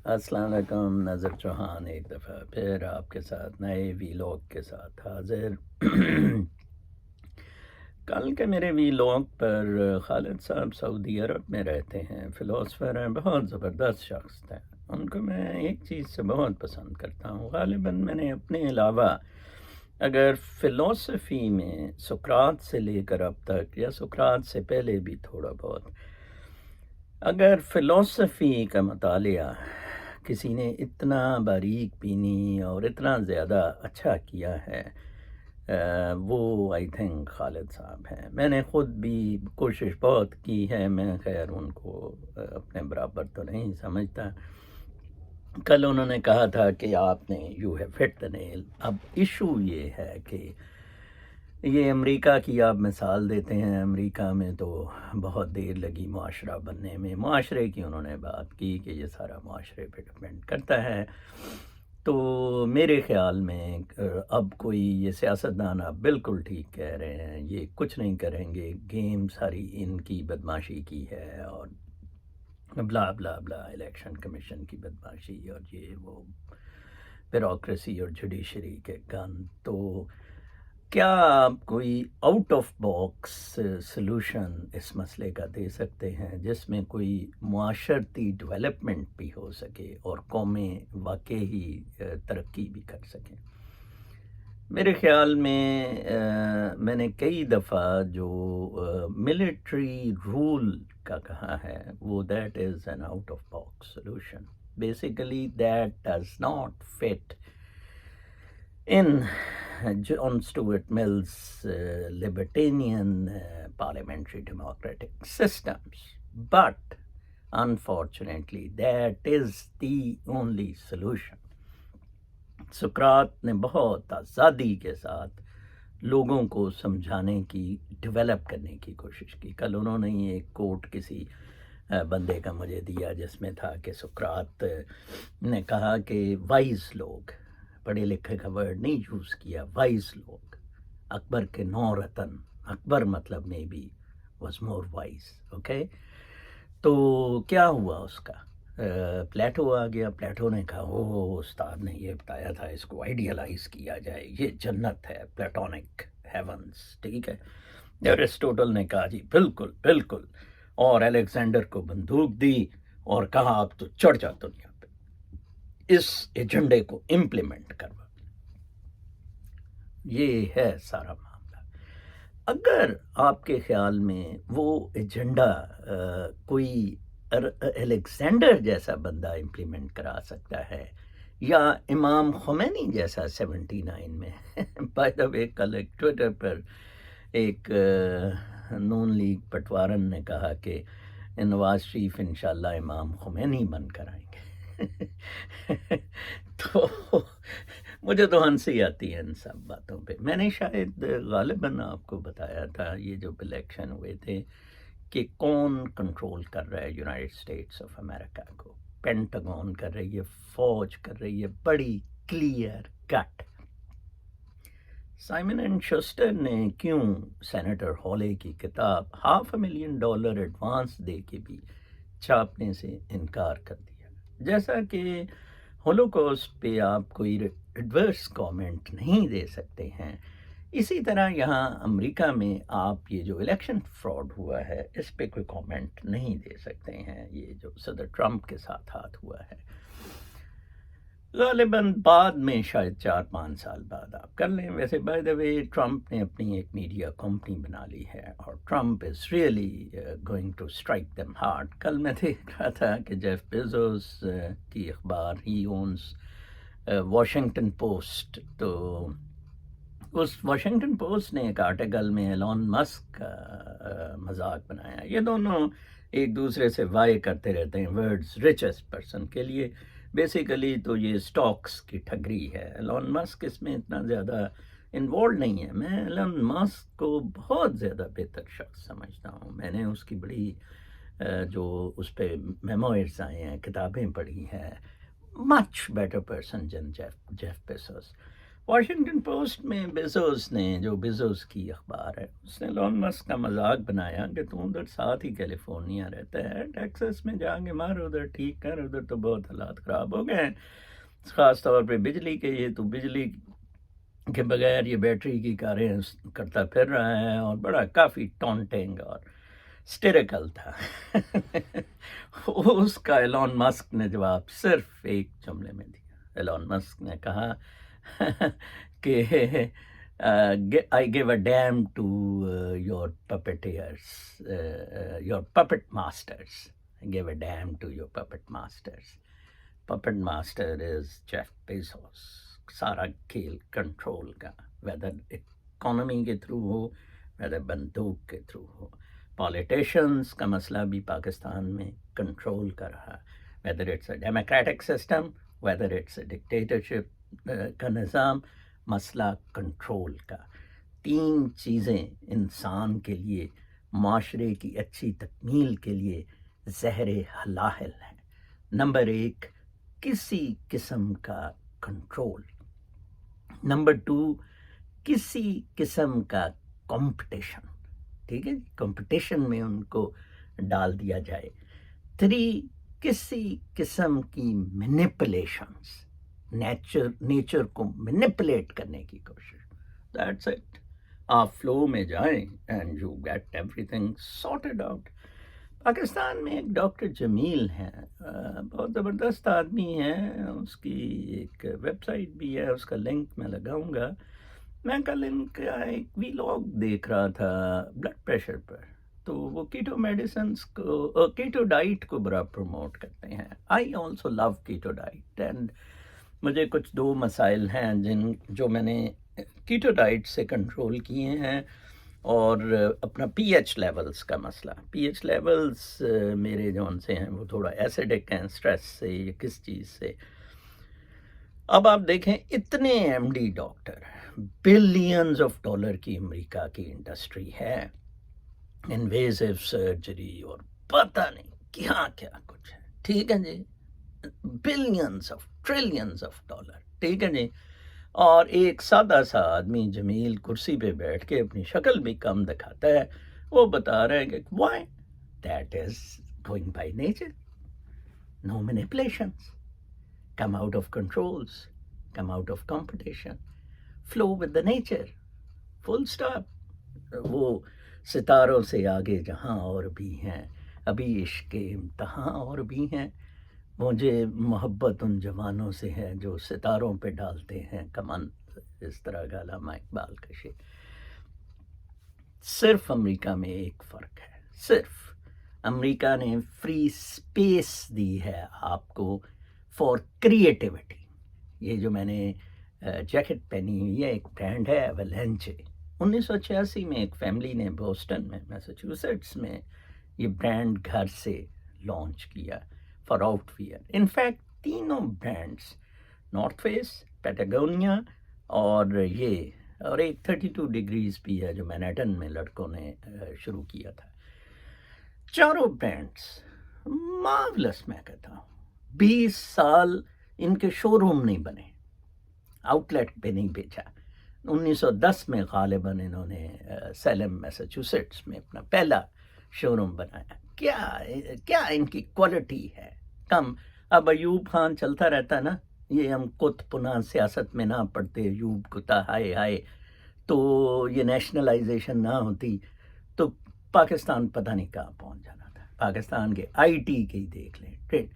السلام علیکم، نظر چوہان ایک دفعہ پھر آپ کے ساتھ نئے ویلاگ کے ساتھ حاضر۔ کل کے میرے ویلاگ پر خالد صاحب سعودی عرب میں رہتے ہیں، فلاسفر ہیں، بہت زبردست شخص ہیں۔ ان کو میں ایک چیز سے بہت پسند کرتا ہوں، غالباً میں نے اپنے علاوہ اگر فلاسفی میں سقراط سے لے کر اب تک یا سقراط سے پہلے بھی تھوڑا بہت اگر فلاسفی کا مطالعہ کسی نے اتنا باریک بینی اور اتنا زیادہ اچھا کیا ہے، وہ آئی تھنک خالد صاحب ہیں۔ میں نے خود بھی کوشش بہت کی ہے، میں خیر ان کو اپنے برابر تو نہیں سمجھتا۔ کل انہوں نے کہا تھا کہ آپ نے یو ہیو ہٹ دا نیل۔ اب ایشو یہ ہے کہ یہ امریکہ کی آپ مثال دیتے ہیں، امریکہ میں تو بہت دیر لگی معاشرہ بننے میں۔ معاشرے کی انہوں نے بات کی کہ یہ سارا معاشرے پہ ڈپینڈ کرتا ہے، تو میرے خیال میں اب کوئی یہ سیاستدان آپ بالکل ٹھیک کہہ رہے ہیں، یہ کچھ نہیں کریں گے، گیم ساری ان کی بدماشی کی ہے اور بلا بلا بلا، الیکشن کمیشن کی بدماشی اور یہ وہ بیوروکریسی اور جوڈیشری کے گن۔ تو کیا آپ کوئی آؤٹ آف باکس سلوشن اس مسئلے کا دے سکتے ہیں جس میں کوئی معاشرتی ڈیولپمنٹ بھی ہو سکے اور قومیں واقعی ترقی بھی کر سکیں؟ میرے خیال میں نے کئی دفعہ جو ملٹری رول کا کہا ہے وہ that is an out of box solution. Basically that does not fit in John Stuart Mill's libertarian parliamentary democratic systems. But unfortunately, that is the only solution. سقراط نے بہت آزادی کے ساتھ لوگوں کو سمجھانے کی، ڈیولپ کرنے کی کوشش کی۔ کل انہوں نے ایک کوٹ کسی بندے کا مجھے دیا جس میں تھا کہ سقراط نے کہا کہ وائز لوگ، پڑھے لکھے کا ورڈ نہیں یوز کیا، وائز لوگ، اکبر کے 9 رتن، اکبر مطلب میں بھی واز مور وائز، اوکے۔ تو کیا ہوا اس کا؟ پلیٹو آ گیا، پلیٹو نے کہا او استاد نے یہ بتایا تھا، اس کو آئیڈیلائز کیا جائے، یہ جنت ہے، پلیٹونک ہیونس، ٹھیک ہے۔ ایرسٹوٹل نے کہا جی بالکل بالکل، اور الیگزینڈر کو بندوق دی اور کہا اب تو چڑھ جا دنیا پہ، اس ایجنڈے کو امپلیمنٹ کروا۔ یہ ہے سارا معاملہ۔ اگر آپ کے خیال میں وہ ایجنڈا کوئی الیگزینڈر جیسا بندہ امپلیمنٹ کرا سکتا ہے یا امام خمینی جیسا 79 میں بائی دا وے کل ایک ٹویٹر پر ایک نون لیگ پٹوارن نے کہا کہ نواز شریف انشاءاللہ امام خمینی بن کر آئیں گے تو مجھے تو ہنسی آتی ہے ان سب باتوں پہ۔ میں نے شاید غالباً آپ کو بتایا تھا یہ جو الیکشن ہوئے تھے کہ کون کنٹرول کر رہا ہے یونائٹڈ اسٹیٹس آف امریکہ کو۔ پینٹاگون کر رہی ہے، فوج کر رہی ہے، بڑی کلیئر کٹ۔ سائمن اینڈ شسٹر نے کیوں سینیٹر ہالے کی کتاب $500,000 ایڈوانس دے کے بھی چھاپنے سے انکار کر دیا؟ جیسا کہ ہولوکاسٹ پہ آپ کوئی ایڈورس کامنٹ نہیں دے سکتے ہیں، اسی طرح یہاں امریکہ میں آپ یہ جو الیکشن فراڈ ہوا ہے اس پہ کوئی کامنٹ نہیں دے سکتے ہیں، یہ جو صدر ٹرمپ کے ساتھ ہوا ہے۔ غالباً بعد میں شاید 4-5 سال بعد آپ کر لیں۔ ویسے بائی دا وے ٹرمپ نے اپنی ایک میڈیا کمپنی بنا لی ہے اور Trump is really going to strike them hard. کل میں دیکھ رہا تھا کہ جیف بیزوس کی اخبار، ہی اونز واشنگٹن پوسٹ، تو اس واشنگٹن پوسٹ نے ایک آرٹیکل میں ایلون مسک کا مذاق بنایا۔ یہ دونوں ایک دوسرے سے وائے کرتے رہتے ہیں ورڈز ریچسٹ پرسن کے لیے، بیسیکلی تو یہ سٹاکس کی ٹھگری ہے۔ ایلون مسک اس میں اتنا زیادہ انوالو نہیں ہے۔ میں ایلون مسک کو بہت زیادہ بہتر شخص سمجھتا ہوں، میں نے اس کی بڑی جو اس پہ میموئرز آئے ہیں، کتابیں پڑھی ہیں، much better person than Jeff Bezos. Washington Post میں بیزوس نے، جو بیزوس کی اخبار ہے، اس نے ایلون مسک کا مذاق بنایا کہ تو ادھر ساتھ ہی کیلیفورنیا رہتا ہے، ٹیکسس میں جا کے مار، ادھر ٹھیک کر، ادھر تو بہت حالات خراب ہو گئے ہیں، خاص طور پہ بجلی کے، یہ تو بجلی کے بغیر یہ بیٹری کی کاریں کرتا پھر رہا ہے، اور بڑا کافی ٹونٹنگ اور سٹیریکل تھا۔ اس کا ایلون مسک نے جواب صرف ایک جملے میں دیا۔ ایلون مسک نے کہا کہ I give a damn to your puppeteers, your puppet masters. I give a damn to your puppet masters. Puppet master is Jeff Bezos. سارا کھیل کنٹرول کا، ویدر اکانومی کے تھرو ہو، ویدر بندوق کے تھرو ہو۔ Politicians کا مسئلہ بھی پاکستان میں کنٹرول کر رہا، whether it's a democratic system, whether it's a dictatorship کا نظام، مسئلہ کنٹرول کا۔ تین چیزیں انسان کے لیے، معاشرے کی اچھی تکمیل کے لیے زہر حلاحل ہیں۔ نمبر ایک، کسی قسم کا کنٹرول۔ نمبر ٹو، کسی قسم کا کمپٹیشن، ٹھیک ہے، کمپٹیشن میں ان کو ڈال دیا جائے۔ تھری، کسی قسم کی مینیپولیشنس، نیچر کو مینیپولیٹ کرنے کی کوشش۔ That's it. آپ فلو میں جائیں and you get everything sorted out. Pakistan میں ایک ڈاکٹر جمیل ہیں، بہت زبردست آدمی ہے، اس کی ایک ویب سائٹ بھی ہے، اس کا لنک میں لگاؤں گا۔ میں کل ان کا ایک ویلاگ دیکھ رہا تھا بلڈ پریشر پر، تو وہ کیٹو میڈیسنس کو، کیٹو ڈائٹ کو بڑا پروموٹ کرتے ہیں۔ I also love keto diet, and مجھے کچھ دو مسائل ہیں جو میں نے کیٹو ڈائٹ سے کنٹرول کیے ہیں، اور اپنا پی ایچ لیولز کا مسئلہ۔ پی ایچ لیولز میرے جون سے ہیں وہ تھوڑا ایسیڈک ہیں، اسٹریس سے یا کس چیز سے۔ اب آپ دیکھیں، اتنے M D doctor, billions of dollar کی امریکہ کی انڈسٹری ہے، انویزو سرجری اور پتہ نہیں کیا کیا کچھ ہے، ٹھیک ہے جی، billions of trillions of dollar, ٹھیک ہے جی۔ اور ایک سادہ سا آدمی جمیل کرسی پہ بیٹھ کے، اپنی شکل بھی کم دکھاتا ہے، وہ بتا رہے ہیں کہ why that is going by nature, no manipulations, come out of controls, come out of competition, flow with the nature, full stop۔ وہ ستاروں سے آگے جہاں اور بھی ہیں، ابھی عشق کے امتحان اور بھی ہیں، مجھے محبت ان جوانوں سے ہے جو ستاروں پہ ڈالتے ہیں کمن، اس طرح کا علامہ اقبال کا شعر۔ صرف امریکہ میں ایک فرق ہے، صرف امریکہ نے فری سپیس دی ہے آپ کو فار کریٹیوٹی۔ یہ جو میں نے جیکٹ پہنی ہوئی ہے، ایک برانڈ ہے ایولینچے۔ 1986 میں ایک فیملی نے بوسٹن میں، میساچوسیٹس میں، یہ برانڈ گھر سے لانچ کیا فار آؤٹ ویئر۔ انفیکٹ تینوں برانڈس، نارتھ فیس، پیٹاگونیا اور یہ، اور ایک 32 ڈگریز بھی ہے جو مینہٹن میں لڑکوں نے شروع کیا تھا، چاروں برانڈس مارولس۔ میں کہتا ہوں 20 سال ان کے شو روم نہیں بنے، آؤٹ لیٹ پہ نہیں بیچا۔ 1910 میں غالباً انہوں نے سیلم میساچوسیٹس میں اپنا پہلا شو روم بنایا۔ کیا ان کی کوالٹی ہے کم۔ اب ایوب خان چلتا رہتا نا، یہ ہم کت پناہ سیاست میں نہ پڑتے، ایوب کتا ہائے ہائے، تو یہ نیشنلائزیشن نہ ہوتی تو پاکستان پتہ نہیں کہاں پہنچ جانا تھا۔ پاکستان کے آئی ٹی کے ہی دیکھ لیں، ٹھیک۔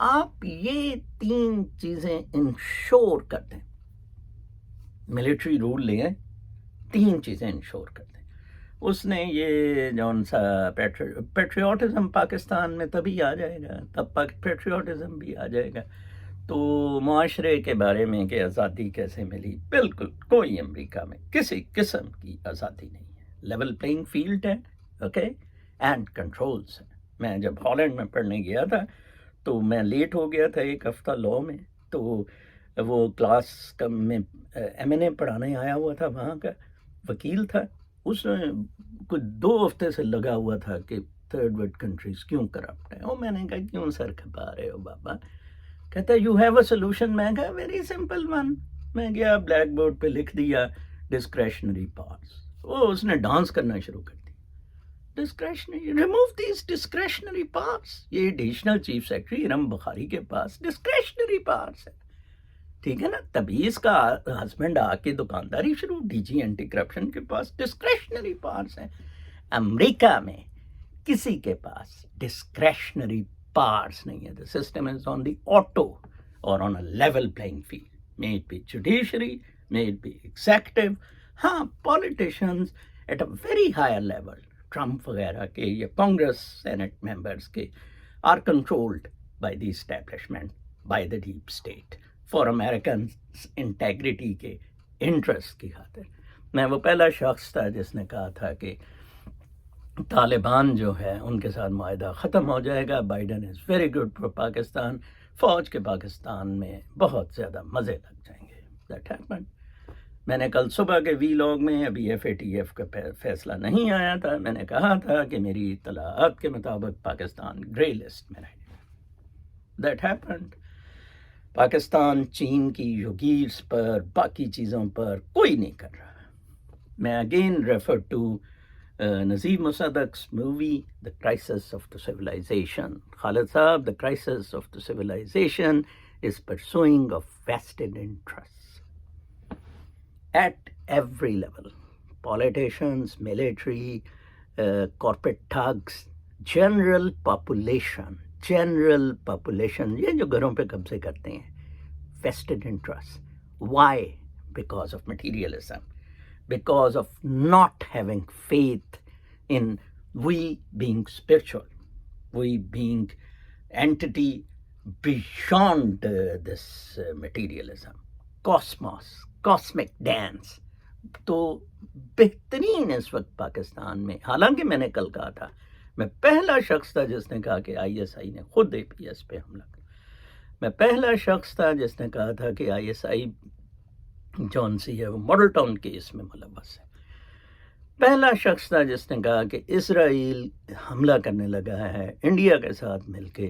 آپ یہ تین چیزیں انشور کر دیں، ملٹری رول لیں، تین چیزیں انشور کر دیں۔ اس نے یہ جون سا پیٹریوٹزم پاکستان میں تبھی آ جائے گا، تب پیٹریوٹزم بھی آ جائے گا۔ تو معاشرے کے بارے میں کہ آزادی کیسے ملی، بالکل کوئی امریکہ میں کسی قسم کی آزادی نہیں ہے، لیول پلینگ فیلڈ ہے، اوکے، اینڈ کنٹرولز ہیں۔ میں جب ہالینڈ میں پڑھنے گیا تھا تو میں لیٹ ہو گیا تھا ایک ہفتہ لاء میں، تو وہ کلاس میں ایم این اے پڑھانے آیا ہوا تھا، وہاں کا وکیل تھا، اس نے کچھ 2 ہفتے سے لگا ہوا تھا کہ تھرڈ ورلڈ کنٹریز کیوں کرپٹ ہیں۔ اور میں نے کہا کیوں سر کھپا رہے ہو بابا؟ کہتا یو ہیو اے سولوشن۔ میں کہا ویری سمپل ون، میں گیا بلیک بورڈ پہ لکھ دیا ڈسکریشنری پاورز، وہ اس نے ڈانس کرنا شروع کر دیا. Discretionary, remove these discretionary powers. یہ ایڈیشنل چیف سیکرٹری ارم بخاری کے پاس ڈسکریشنری پاورز ہے، ٹھیک ہے نا. تبھی اس کا ہسبینڈ آ کے دکانداری شروع، ڈی جی اینٹی کرپشن کے پاس ڈسکریشنری پاورز ہیں. امریکہ میں کسی کے پاس ڈسکریشنری پاورز نہیں ہے. The system is on the auto اور on a level playing field. may it be judiciary, may it be executive. ہاں politicians at a very higher level, Trump وغیرہ کے یا کانگریس سینٹ ممبرس کے are controlled by the establishment, by the deep state, for Americans integrity کے interest کی خاطر. میں وہ پہلا شخص تھا جس نے کہا تھا کہ طالبان جو ہے ان کے ساتھ معاہدہ ختم ہو جائے گا. Biden is very good for Pakistan. فوج کے پاکستان میں بہت زیادہ مزے لگ جائیں گے. That happened. میں نے کل صبح کے وی لاگ میں، ابھی ایف اے ٹی ایف کا فیصلہ نہیں آیا تھا، میں نے کہا تھا کہ میری اطلاعات کے مطابق پاکستان گرے لسٹ میں رہے گا. That happened. پاکستان چین کی یوگیرس پر، باقی چیزوں پر کوئی نہیں کر رہا. میں اگین ریفر ٹو نظیر مصدق's movie, The Crisis of the Civilization. Khalid Saab, The Crisis of the Civilization is pursuing of vested interests at every level. Politicians, military, corporate thugs, general population, یہ جو گھروں پہ قبضے کرتے ہیں. Vested interests. Why? Because of materialism. Because of not having faith in we being spiritual, we being entity beyond this materialism. Cosmos, cosmic dance. تو بہترین اس وقت پاکستان میں، حالانکہ میں نے کل کہا تھا، میں پہلا شخص تھا جس نے کہا کہ آئی ایس آئی نے خود اے پی ایس پہ حملہ کیا. میں پہلا شخص تھا جس نے کہا تھا کہ آئی ایس آئی جون سی ہے وہ ماڈل ٹاؤن کیس میں ملوث ہے. پہلا شخص تھا جس نے کہا کہ اسرائیل حملہ کرنے لگا ہے انڈیا کے ساتھ مل کے.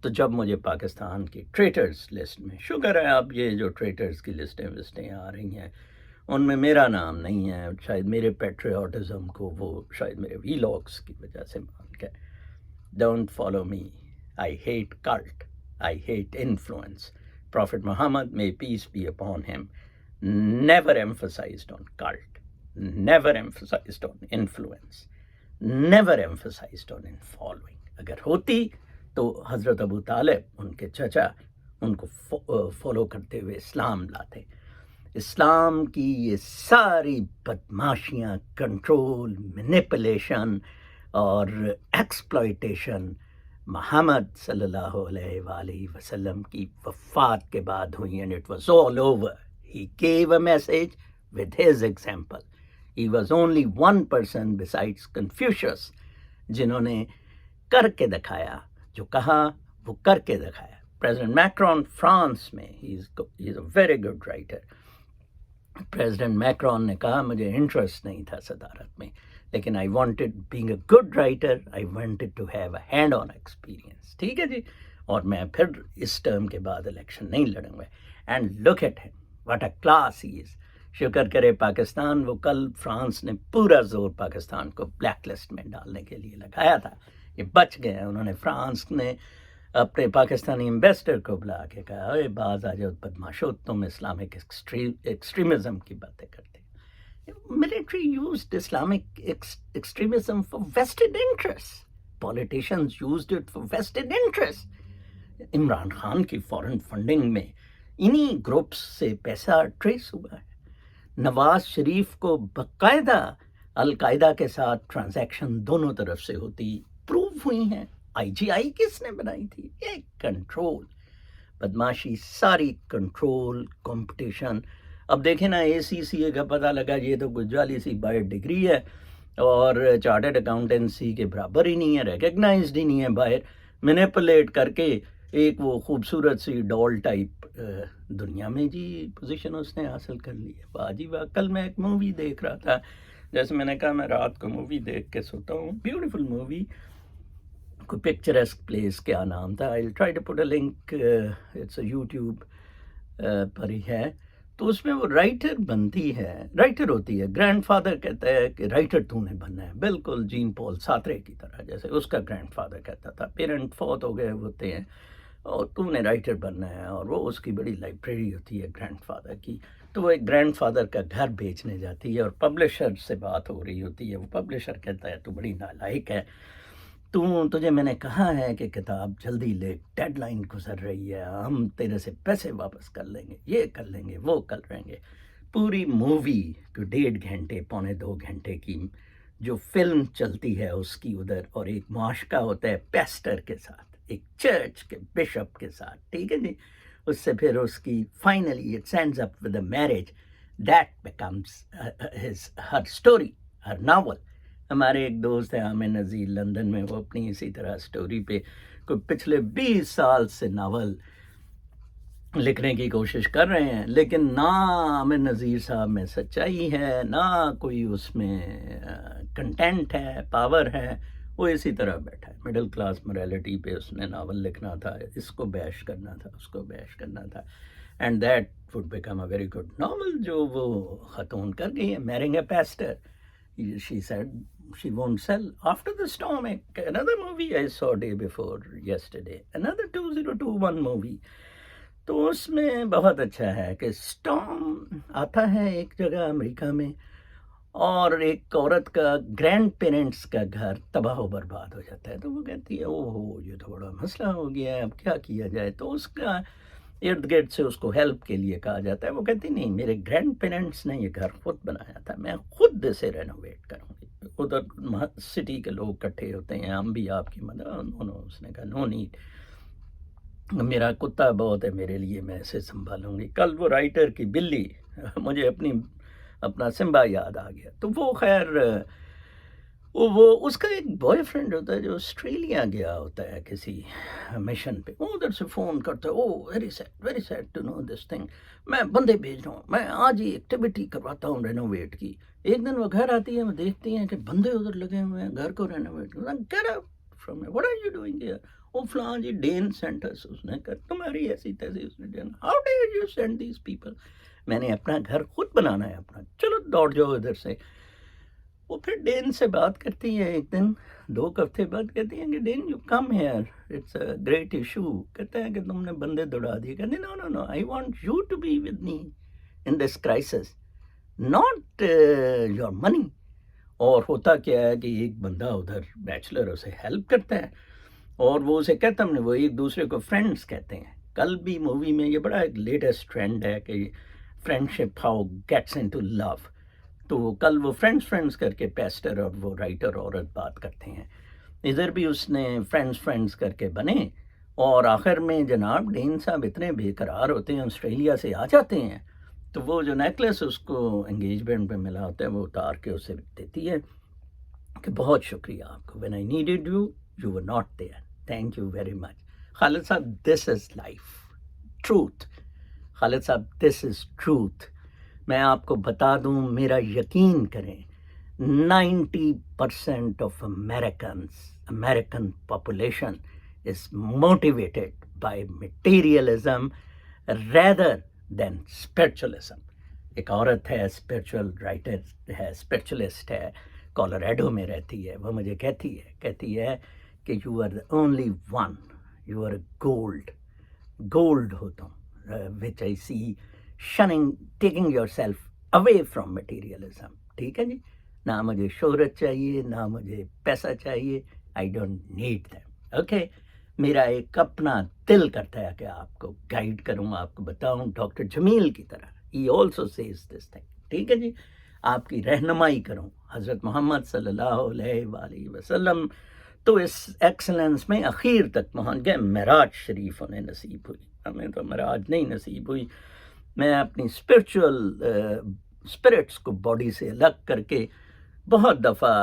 تو جب مجھے پاکستان کی ٹریٹرز لسٹ میں، شکر ہے اب یہ جو ٹریٹرز کی لسٹیں آ رہی ہیں ان میں میرا نام نہیں ہے، شاید میرے پیٹریوٹزم کو وہ شاید میرے وی لاگس کی وجہ سے مان کے. Don't follow me, I hate cult, I hate influence. Prophet Muhammad may peace be upon him never emphasized on cult, never emphasized on influence, never emphasized on following. اگر ہوتی تو حضرت ابو طالب ان کے چچا ان کو فالو کرتے ہوئے اسلام لاتے. اسلام کی یہ ساری بدماشیاں، کنٹرول، مینیپولیشن اور ایکسپلائٹیشن محمد صلی اللہ علیہ وآلہ وسلم کی وفات کے بعد ہوئی. And it was all over. He gave a message with his example. He was only one person besides Confucius جنہوں نے کر کے دکھایا، جو کہا وہ کر کے دکھایا. پریزیڈنٹ میکرون فرانس میں، he is a very good writer. President Macron نے کہا مجھے انٹرسٹ نہیں تھا صدارت میں، لیکن I wanted, being a good writer, I wanted to have a hand-on experience. ٹھیک ہے جی. اور میں پھر اس ٹرم کے بعد الیکشن نہیں لڑوں گا. And look at him. What a class he is. شکر کرے پاکستان، وہ کل فرانس نے پورا زور پاکستان کو بلیک لسٹ میں ڈالنے کے لیے لگایا تھا. یہ بچ گئے. انہوں نے، فرانس نے اپنے پاکستانی ایمبیسڈر کو بلا کے کہا اے باز آ جاؤ بدماشو، تم اسلامک ایکسٹریمزم کی باتیں کرتے. Military used Islamic extremism for vested interests. Politicians used it for vested interests. Imran Khan کی فورن فنڈنگ میں انہی گروپس سے پیسہ ٹریس ہوا ہے. نواز شریف کو باقاعدہ القاعدہ کے ساتھ ٹرانزیکشن دونوں طرف سے ہوتی پروو ہوئی ہیں. آئی جی آئی کس نے بنائی تھی؟ یہ کنٹرول، بدماشی، ساری کنٹرول، کمپٹیشن. اب دیکھیں نا، اے سی سی اے کا پتہ لگا یہ تو کچھ جعلی سی باہر ڈگری ہے اور چارٹرڈ اکاؤنٹنسی کے برابر ہی نہیں ہے، ریکگنائزڈ ہی نہیں ہے باہر. مینیپولیٹ کر کے ایک وہ خوبصورت سی ڈال ٹائپ دنیا میں جی پوزیشن اس نے حاصل کر لی ہے. واہ جی واہ. کل میں ایک مووی دیکھ رہا تھا، جیسے میں نے کہا میں رات کو مووی دیکھ کے سوتا ہوں، بیوٹیفل مووی، کوئی پکچرسک پلیس، کیا نام تھا، I try to put a link, it's a YouTube پر ہی ہے. تو اس میں وہ رائٹر بنتی ہے، رائٹر ہوتی ہے، گرینڈ فادر کہتا ہے کہ رائٹر تو نے بننا ہے، بالکل جین پال ساترے کی طرح، جیسے اس کا گرینڈ فادر کہتا تھا، پیرنٹ فوت ہو گئے ہوتے ہیں اور تو نے رائٹر بننا ہے، اور وہ اس کی بڑی لائبریری ہوتی ہے گرینڈ فادر کی، تو وہ ایک گرینڈ فادر کا گھر بیچنے جاتی ہے اور پبلشر سے بات ہو رہی ہوتی ہے، وہ پبلشر کہتا ہے تو بڑی نالائق ہے، تجھے میں نے کہا ہے کہ کتاب جلدی لے، ڈیڈ لائن گزر رہی ہے، ہم تیرے سے پیسے واپس کر لیں گے، یہ کر لیں گے، وہ کر لیں گے. پوری مووی کو 1.5 گھنٹے 2.25 گھنٹے کی جو فلم چلتی ہے اس کی ادھر، اور ایک معاشقہ ہوتا ہے پیسٹر کے ساتھ، ایک چرچ کے بشپ کے ساتھ، ٹھیک ہے جی. اس سے پھر اس کی finally it ends up with a marriage, that becomes Hare story, Hare novel. ہمارے ایک دوست ہیں عامر نذیر لندن میں، وہ اپنی اسی طرح سٹوری پہ کوئی پچھلے 20 سال سے ناول لکھنے کی کوشش کر رہے ہیں، لیکن نہ عامر نذیر صاحب میں سچائی ہے، نہ کوئی اس میں کنٹینٹ ہے، پاور ہے. وہ اسی طرح بیٹھا ہے، مڈل کلاس موریلٹی پہ اس نے ناول لکھنا تھا، اس کو بیش کرنا تھا، اس کو بیش کرنا تھا، and that would become a very good novel, جو وہ خاتون کر گئی ہے، marrying a pastor. She said she won't sell. After the Storm, another movie I saw day before yesterday, another 2021 movie. تو اس میں بہت اچھا ہے کہ اسٹارم آتا ہے ایک جگہ امریکہ میں، اور ایک عورت کا گرینڈ پیرنٹس کا گھر تباہ و برباد ہو جاتا ہے، تو وہ کہتی ہے او ہو یہ تو بڑا مسئلہ ہو گیا ہے، اب کیا کیا جائے. تو اس کا ارد گرد سے اس کو ہیلپ کے لیے کہا جاتا ہے. وہ کہتی نہیں، میرے گرینڈ پیرنٹس نے یہ گھر خود بنایا تھا، میں خود اسے رینوویٹ کروں گی. ادھر سٹی کے لوگ اکٹھے ہوتے ہیں، ہم بھی آپ کی مدد. اس نے کہا نو نیڈ، میرا کتا بہت ہے میرے لیے، میں اسے سنبھالوں گی. کل وہ رائٹر کی بلی، مجھے اپنا سمبا یاد آ گیا. تو وہ خیر وہ اس کا ایک بوائے فرینڈ ہوتا ہے جو آسٹریلیا گیا ہوتا ہے کسی مشن پہ، وہ ادھر سے فون کرتا ہے، oh very sad to know this thing, میں بندے بھیج رہا ہوں، میں آج ہی ایکٹیویٹی کرواتا ہوں رینوویٹ کی. ایک دن وہ گھر آتی ہے، وہ دیکھتی ہیں کہ بندے ادھر لگے ہوئے ہیں گھر کو رینوویٹ کرنا. Get out from here, what are you doing here? وہ فلاں جی ڈین سینٹ اس، اس نے کہا تمہاری ایسی تیسی. اس نے how dare you send these people, میں نے اپنا گھر خود بنانا ہے اپنا، چلو دوڑ جاؤ ادھر سے. وہ پھر ڈین سے بات کرتی ہے ایک دن 2 ہفتے بعد، کہتی ہیں کہ then you come here, it's a great issue. کہتے ہیں کہ تم نے بندے دوڑا دیے. کہتے ہیں no no no, I want you to be with me in this crisis, not your money. اور ہوتا کیا ہے کہ ایک بندہ ادھر بیچلر اسے ہیلپ کرتا ہے، اور وہ اسے کہتا ہم نے، وہ ایک دوسرے کو فرینڈس کہتے ہیں. کل بھی مووی میں یہ بڑا ایک لیٹسٹ ٹرینڈ ہے کہ friendship how gets into love. تو کل وہ فرینڈس کر کے پیسٹر اور وہ رائٹر عورت بات کرتے ہیں، ادھر بھی اس نے فرینڈس کر کے بنے، اور آخر میں جناب ڈین صاحب اتنے بے قرار ہوتے ہیں، آسٹریلیا سے آ جاتے ہیں. تو وہ جو نیکلس اس کو انگیجمنٹ پہ ملا ہوتا ہے وہ اتار کے اسے دیتی ہے کہ بہت شکریہ آپ کو، when I needed you, you were not there, thank you very much. خالد صاحب this is life, truth. خالد صاحب this is truth. میں آپ کو بتا دوں، میرا یقین کریں، 90% of American population is motivated by materialism rather than spiritualism. ایک عورت ہے، اسپرچل رائٹر ہے، اسپرچلسٹ ہے، کولوریڈو میں رہتی ہے. وہ مجھے کہتی ہے کہ you are the only one, you are a gold ہو تم، which I see shining taking yourself away from materialism. ٹھیک ہے جی، نہ مجھے شہرت چاہیے، نہ مجھے پیسہ چاہیے، I don't need them. Okay, میرا ایک اپنا دل کرتا ہے کہ آپ کو گائیڈ کروں، آپ کو بتاؤں ڈاکٹر جمیل کی طرح. He also says this thing. ٹھیک ہے جی، آپ کی رہنمائی کروں. حضرت محمد صلی اللہ علیہ وآلہ وسلم تو اس ایکسلنس میں اخیر تک پہنچ گئے. معراج شریف انہیں نصیب ہوئی، ہمیں تو معراج نہیں نصیب ہوئی. میں اپنی اسپرٹس کو باڈی سے الگ کر کے بہت دفعہ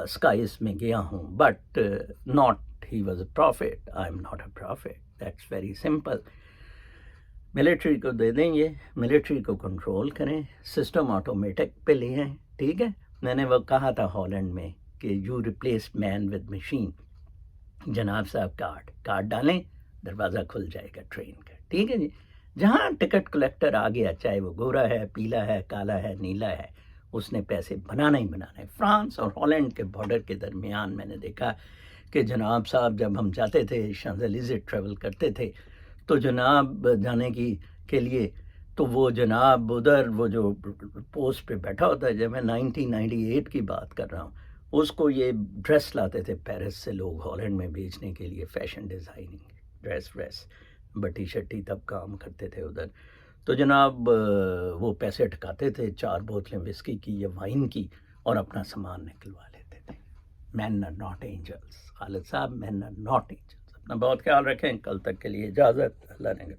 اسکائز میں گیا ہوں، but not he was a prophet, I am not a prophet. That's very simple. Military کو دے دیں، یہ ملٹری کو کنٹرول کریں، سسٹم آٹومیٹک پہ لے آئیں. ٹھیک ہے، میں نے وہ کہا تھا ہالینڈ میں کہ you replace man with machine. جناب صاحب کارڈ ڈالیں، دروازہ کھل جائے گا ٹرین کا. ٹھیک ہے جی، جہاں ٹکٹ کلیکٹر آ گیا، چاہے وہ گورا ہے، پیلا ہے، کالا ہے، نیلا ہے، اس نے پیسے بنانا ہی بنانا ہے۔ فرانس اور ہالینڈ کے بارڈر کے درمیان میں نے دیکھا کہ جناب صاحب جب ہم جاتے تھے، شانزلیزے ٹریول کرتے تھے، تو جناب جانے کے لیے تو وہ جناب ادھر وہ جو پوسٹ پہ بیٹھا ہوتا ہے، جب میں 1998 کی بات کر رہا ہوں، اس کو یہ ڈریس لاتے تھے پیرس سے لوگ ہالینڈ میں بیچنے کے لیے، فیشن ڈیزائننگ ڈریس بٹی شٹی تب کام کرتے تھے ادھر۔ تو جناب وہ پیسے ٹکاتے تھے، 4 بوتلیں وسکی کی یا وائن کی، اور اپنا سامان نکلوا لیتے تھے۔ مین آر ناٹ اینجلس خالد صاحب، مین آر ناٹ اینجلس۔ اپنا بہت خیال رکھیں، کل تک کے لیے اجازت، اللہ نے